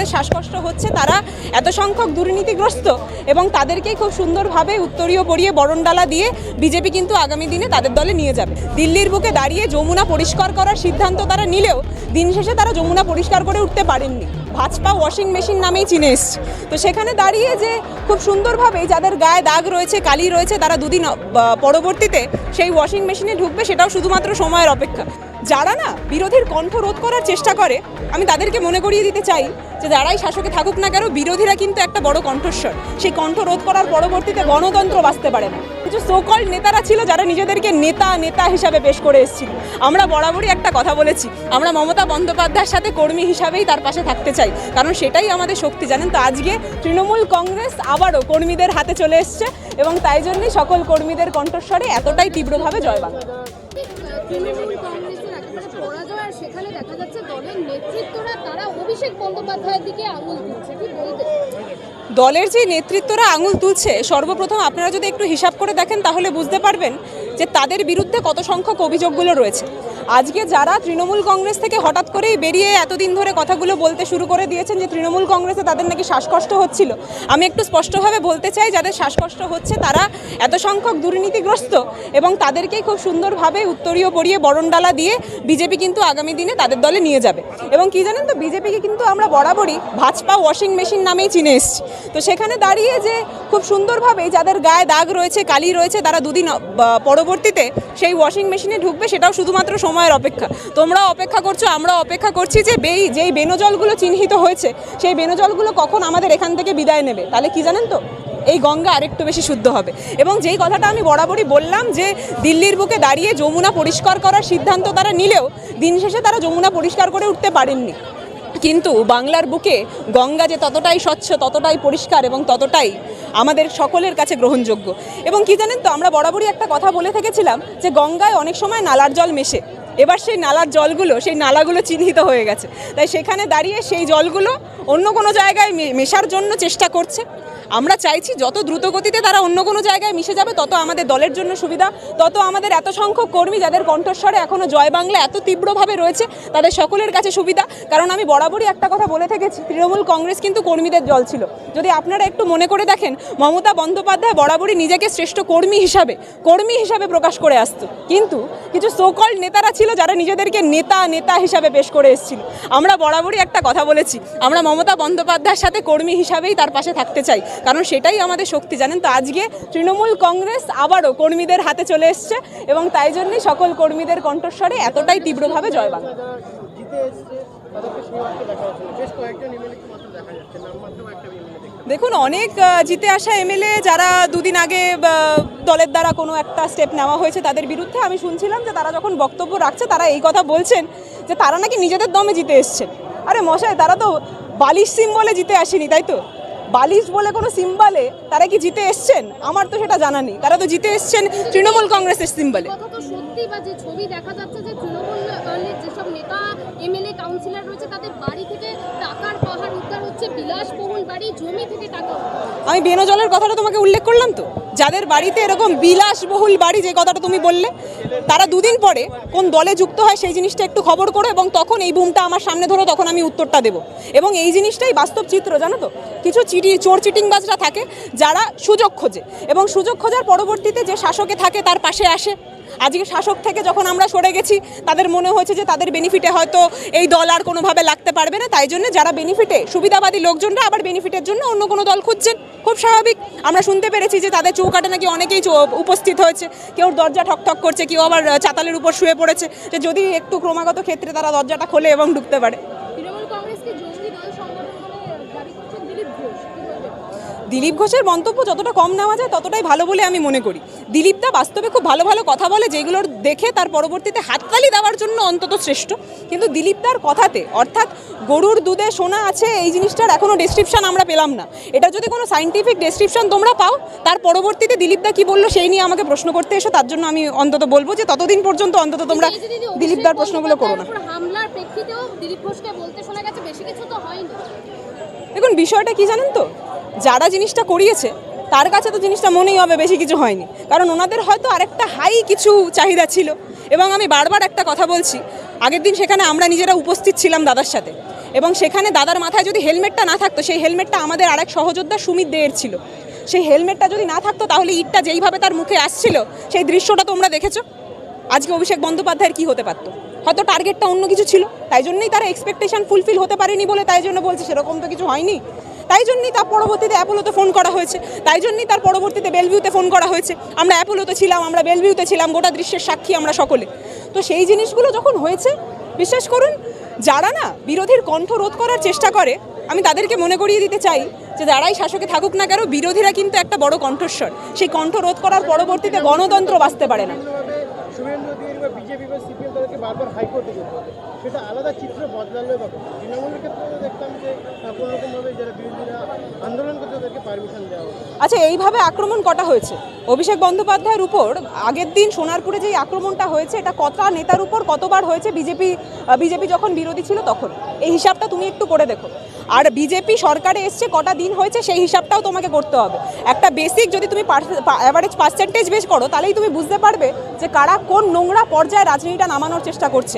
যাদের শ্বাসকষ্ট হচ্ছে তারা এত সংখ্যক দুর্নীতিগ্রস্ত এবং তাদেরকেই খুব সুন্দরভাবে উত্তরীয় পরিয়ে বরণডালা দিয়ে বিজেপি কিন্তু আগামী দিনে তাদের দলে নিয়ে যাবে। দিল্লির বুকে দাঁড়িয়ে যমুনা পরিষ্কার করার সিদ্ধান্ত তারা নিলেও দিন শেষে তারা যমুনা পরিষ্কার করে উঠতে পারেননি। ভাজপা ওয়াশিং মেশিন নামেই চিনে এসছে। তো সেখানে দাঁড়িয়ে যে খুব সুন্দরভাবে যাদের গায়ে দাগ রয়েছে, কালি রয়েছে, তারা দুদিন পরবর্তীতে সেই ওয়াশিং মেশিনে ঢুকবে, সেটাও শুধুমাত্র সময়ের অপেক্ষা। যারা না বিরোধীর কণ্ঠ রোধ করার চেষ্টা করে, আমি তাদেরকে মনে করিয়ে দিতে চাই যে যারাই শাসকে থাকুক না কেন, বিরোধীরা কিন্তু একটা বড় কণ্ঠস্বর। সেই কণ্ঠ রোধ করার পরবর্তীতে গণতন্ত্র বাঁচতে পারে না। কিছু সোকল নেতারা ছিল যারা নিজেদেরকে নেতা হিসাবে পেশ করে এসেছিল। আমরা বরাবরই একটা কথা বলেছি, আমরা মমতা বন্দ্যোপাধ্যায়ের সাথে কর্মী হিসাবেই তার পাশে থাকতে চাই, কারণ সেটাই আমাদের শক্তি। জানেন তো, আজকে তৃণমূল কংগ্রেস আবারও কর্মীদের হাতে চলে এসছে এবং তাই জন্যই সকল কর্মীদের কণ্ঠস্বরে এতটাই তীব্রভাবে জয় বাংলা। সেখানে দেখা যাচ্ছে দলের নেতৃত্বরা তারা অভিষেক বন্দ্যোপাধ্যায়ের দিকে আঙুল তুলছে, কি বলবে? দলের যে নেতৃত্বরা আঙুল তুলছে, সর্বপ্রথম আপনারা যদি একটু হিসাব করে দেখেন তাহলে বুঝতে পারবেন যে তাদের বিরুদ্ধে কত সংখ্যক অভিযোগগুলো রয়েছে। আজকে যারা তৃণমূল কংগ্রেস থেকে হঠাৎ করেই বেরিয়ে এতদিন ধরে কথাগুলো বলতে শুরু করে দিয়েছেন যে তৃণমূল কংগ্রেসে তাদের নাকি শ্বাসকষ্ট হচ্ছিল, আমি একটু স্পষ্টভাবে বলতে চাই, যাদের শ্বাসকষ্ট হচ্ছে তারা এত সংখ্যক দুর্নীতিগ্রস্ত এবং তাদেরকেই খুব সুন্দরভাবে উত্তরীয় পরিয়ে বরণডালা দিয়ে বিজেপি কিন্তু আগামী দিনে তাদের দলে নিয়ে যাবে। এবং কি জানেন তো, বিজেপিকে কিন্তু আমরা বরাবরই ভাজপা ওয়াশিং মেশিন নামেই চিনে এসেছি। তো সেখানে দাঁড়িয়ে যে খুব সুন্দরভাবে যাদের গায়ে দাগ রয়েছে, কালি রয়েছে, তারা দুদিন পরবর্তীতে সেই ওয়াশিং মেশিনে ঢুকবে, সেটাও শুধুমাত্র সময়ের অপেক্ষা। তোমরাও অপেক্ষা করছো, আমরাও অপেক্ষা করছি যে যেই বেনজলগুলো চিহ্নিত হয়েছে সেই বেনজলগুলো কখন আমাদের এখান থেকে বিদায় নেবে। তাহলে কি জানেন তো, এই গঙ্গা আরেকটু বেশি শুদ্ধ হবে। এবং যেই কথাটা আমি বরাবরই বললাম যে দিল্লির বুকে দাঁড়িয়ে যমুনা পরিষ্কার করার সিদ্ধান্ত তারা নিলেও দিন শেষে তারা যমুনা পরিষ্কার করে উঠতে পারেননি। কিন্তু বাংলার বুকে গঙ্গা যে ততটাই স্বচ্ছ, ততটাই পরিষ্কার এবং ততটাই আমাদের সকলের কাছে গ্রহণযোগ্য। এবং কি জানেন তো, আমরা বরাবরই একটা কথা বলে থেকেছিলাম যে গঙ্গায় অনেক সময় নালার জল মেশে, এবার সেই নালার জলগুলো, সেই নালাগুলো চিহ্নিত হয়ে গেছে। তাই সেখানে দাঁড়িয়ে সেই জলগুলো অন্য কোনো জায়গায় মেশার জন্য চেষ্টা করছে। আমরা চাইছি যত দ্রুত গতিতে তারা অন্য কোনো জায়গায় মিশে যাবে, তত আমাদের দলের জন্য সুবিধা, তত আমাদের এত সংখ্যক কর্মী যাদের কণ্ঠস্বরে এখনও জয় বাংলা এত তীব্রভাবে রয়েছে তাদের সকলের কাছে সুবিধা। কারণ আমি বরাবরই একটা কথা বলে থেকেছি, তৃণমূল কংগ্রেস কিন্তু কর্মীদের দল ছিল। যদি আপনারা একটু মনে করে দেখেন, মমতা বন্দ্যোপাধ্যায় বরাবরই নিজেকে শ্রেষ্ঠ কর্মী হিসাবে প্রকাশ করে আসতো, কিন্তু কিছু সোকল নেতারা ছিল যারা নিজেদেরকে নেতা হিসাবে পেশ করে এসেছিল। আমরা বরাবরই একটা কথা বলেছি, আমরা মমতা বন্দ্যোপাধ্যায়ের সাথে কর্মী হিসাবেই তার পাশে থাকতে চাই, কারণ সেটাই আমাদের শক্তি। জানেন তো, আজকে তৃণমূল কংগ্রেস আবারও কর্মীদের হাতে চলে এসছে এবং তাই জন্যই সকল কর্মীদের কণ্ঠস্বরে এতটাই তীব্রভাবে জয় বাংলা। দেখুন, অনেক জিতে আসা এমএলএ যারা দুদিন আগে দলের দ্বারা কোনো একটা স্টেপ নেওয়া হয়েছে তাদের বিরুদ্ধে আমি শুনছিলাম যে তারা যখন বক্তব্য রাখছে তারা এই কথা বলছেন যে তারা নাকি নিজেদের দমে জিতে এসছেন। আরে মশাই, তারা তো বালিশ সিম্বলে জিতে আসেনি, তাই তো? বালিশ বলে কোনো সিম্বলে তারা কি জিতে এসছেন? আমার তো সেটা জানা নেই। তারা তো জিতে এসছেন তৃণমূল কংগ্রেসের সিম্বলে। সত্যি বা যে ছবি দেখা যাচ্ছে যে তৃণমূলের যেসব নেতা, এমএলএ, কাউন্সিলর রয়েছে তাদের বাড়ি থেকে টাকার পাহাড় উদ্ধার হচ্ছে, বিলাসবহুল বাড়ি, জমি থেকে টাকা। আমি বেনজলের কথাটা তোমাকে উল্লেখ করলাম তো, যাদের বাড়িতে এরকম বিলাসবহুল বাড়ি, যে কথাটা তুমি বললে, তারা দুদিন পরে কোন দলে যুক্ত হয় সেই জিনিসটা একটু খবর করো এবং তখন এই বুমটা আমার সামনে ধরো, তখন আমি উত্তরটা দেবো। এবং এই জিনিসটাই বাস্তব চিত্র, জানো তো। কিছু চোর চিটিংবাজরা থাকে যারা সুযোগ খোঁজে এবং সুযোগ খোঁজার পরবর্তীতে যে শাসকে থাকে তার পাশে আসে। আজকে শাসক থেকে যখন আমরা সরে গেছি তাদের মনে হয়েছে যে তাদের বেনিফিটে হয়তো এই দল আর কোনোভাবে লাগতে পারবে না, তাই জন্য যারা বেনিফিটে সুবিধাবাদী লোকজনরা আবার বেনিফিটের জন্য অন্য কোনো দল খুঁজছেন। খুব স্বাভাবিক। আমরা শুনতে পেরেছি যে তাদের চৌকাটে নাকি অনেকেই উপস্থিত হয়েছে, কেউ দরজা ঠকঠক করছে, কেউ আবার চাতালের উপর শুয়ে পড়েছে, যে যদি একটু ক্রমাগত ক্ষেত্রে তারা দরজাটা খোলে এবং ঢুকতে পারে। দিলীপ ঘোষের মন্তব্য যতটা কম নেওয়া যায় ততটাই ভালো বলে আমি মনে করি। দিলীপদা বাস্তবে খুব ভালো ভালো কথা বলে, যেগুলোর দেখে তার পরবর্তীতে হাততালি দেওয়ার জন্য অন্তত শ্রেষ্ঠ। কিন্তু দিলীপদার কথাতে, অর্থাৎ গরুর দুধে সোনা আছে, এই জিনিসটার এখনও ডেসক্রিপশন আমরা পেলাম না। এটা যদি কোনো সায়েন্টিফিক ডেসক্রিপশন তোমরা পাও, তার পরবর্তীতে দিলীপদা কি বললো সেই নিয়ে আমাকে প্রশ্ন করতে এসো। তার জন্য আমি অন্তত বলবো যে ততদিন পর্যন্ত অন্তত তোমরা দিলীপদার প্রশ্নগুলো করো না। হামলার প্রেক্ষিতেও দিলীপ ঘোষকে বলতে শোনা গেছে বেশি কিছু তো হয়নি। দেখুন, বিষয়টা কি জানেন তো, যারা জিনিসটা করিয়েছে তার কাছে তো জিনিসটা মনেই হবে বেশি কিছু হয়নি, কারণ ওনাদের হয়তো আরেকটা হাই কিছু চাহিদা ছিল। এবং আমি বারবার একটা কথা বলছি, আগের দিন সেখানে আমরা নিজেরা উপস্থিত ছিলাম দাদার সাথে, এবং সেখানে দাদার মাথায় যদি হেলমেটটা না থাকতো, সেই হেলমেটটা আমাদের আরেক সহযোদ্ধা সুমিত দেয়ের ছিল, সেই হেলমেটটা যদি না থাকতো তাহলে ইটটা যেইভাবে তার মুখে আসছিল সেই দৃশ্যটা তোমরা দেখেছো। আজকে অভিষেক বন্দ্যোপাধ্যায়ের কি হতে পারতো? হয়তো টার্গেটটা অন্য কিছু ছিল, তাই জন্যই তারা এক্সপেকটেশন ফুলফিল হতে পারেনি বলে তাই জন্য বলছে, সেরকম তো কিছু হয়নি। তাই জন্যই তার পরবর্তীতে অ্যাপোলোতে ফোন করা হয়েছে, তাই জন্যই তার পরবর্তীতে বেলভিউতে ফোন করা হয়েছে। আমরা অ্যাপোলোতে ছিলাম, আমরা বেলভিউতে ছিলাম, গোটা দৃশ্যের সাক্ষী আমরা সকলে। তো সেই জিনিসগুলো যখন হয়েছে, বিশ্বাস করুন, যারা না বিরোধীর কণ্ঠ রোধ করার চেষ্টা করে, আমি তাদেরকে মনে করিয়ে দিতে চাই যে যারাই শাসকে থাকুক না কেন, বিরোধীরা কিন্তু একটা বড় কণ্ঠস্বর। সেই কণ্ঠ রোধ করার পরবর্তীতে গণতন্ত্র বাঁচতে পারে না। শুভেন্দু অধিকারী বা বিজেপি বা সিপিএম তাদেরকে বারবার হাইকোর্টে যেতে হবে, সেটা আলাদা চিত্র বদলালো। বা তৃণমূলের ক্ষেত্রে দেখতাম যে কোনো রকমভাবে যারা বিরোধীরা আন্দোলন করতে তাদেরকে পারমিশন দেওয়া হবে। আচ্ছা, এইভাবে আক্রমণ কটা হয়েছে অভিষেক বন্দ্যোপাধ্যায়ের উপর? আগের দিন সোনারপুরে যেই আক্রমণটা হয়েছে, এটা কটা নেতার উপর কতবার হয়েছে বিজেপি যখন বিরোধী ছিল তখন? এই হিসাবটা তুমি একটু করে দেখো। আর বিজেপি সরকারে এসছে কটা দিন হয়েছে সেই হিসাবটাও তোমাকে করতে হবে। একটা বেসিক যদি তুমি অ্যাভারেজ পার্সেন্টেজ বেস করো, তাহলেই তুমি বুঝতে পারবে যে কারা কোন নোংরা পর্যায়ে রাজনীতিটা নামানোর চেষ্টা করছে।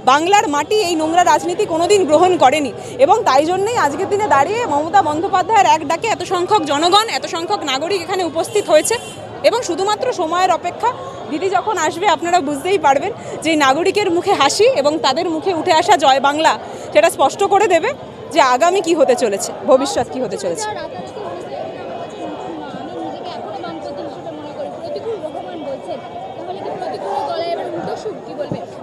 বাংলার মাটি এই নোংরা রাজনীতি কোনোদিন গ্রহণ করেনি, এবং তাই জন্যই আজকের দিনে দাঁড়িয়ে মমতা বন্দ্যোপাধ্যায়ের এক ডাকে এত সংখ্যক জনগণ, এত সংখ্যক নাগরিক এখানে উপস্থিত হয়েছে। এবং শুধুমাত্র সময়ের অপেক্ষা, দিদি যখন আসবে আপনারা বুঝতেই পারবেন যে নাগরিকের মুখে হাসি এবং তাদের মুখে উঠে আসা জয় বাংলা সেটা স্পষ্ট করে দেবে যে আগামী কি হতে চলেছে, ভবিষ্যৎ কি হতে চলেছে।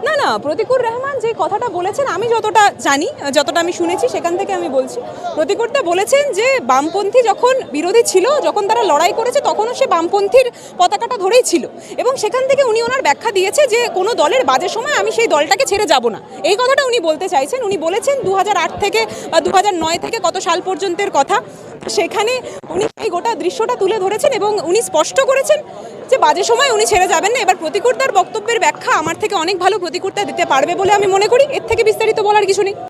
না, প্রতিকুর রহমান যে কথাটা বলেছেন, আমি যতটা জানি, যতটা আমি শুনেছি সেখান থেকে আমি বলছি। প্রতিকুরটা বলেছেন যে বামপন্থী যখন বিরোধী ছিল, যখন তারা লড়াই করেছে, তখনও সে বামপন্থীর পতাকাটা ধরেই ছিল, এবং সেখান থেকে উনি ওনার ব্যাখ্যা দিয়েছে যে কোনো দলের বাজে সময় আমি সেই দলটাকে ছেড়ে যাব না, এই কথাটা উনি বলতে চাইছেন। উনি বলেছেন 2008 থেকে বা 2009 থেকে কত সাল পর্যন্তের কথা, সেখানে উনি এই গোটা দৃশ্যটা তুলে ধরেছেন এবং উনি স্পষ্ট করেছেন যে বাজে সময় উনি ছেড়ে যাবেন না। এবার প্রতিকুর তার বক্তব্যের ব্যাখ্যা আমার থেকে অনেক ভালো প্রতিকুরটা দিতে পারবে বলে আমি মনে করি। এর থেকে বিস্তারিত বলার কিছু নেই।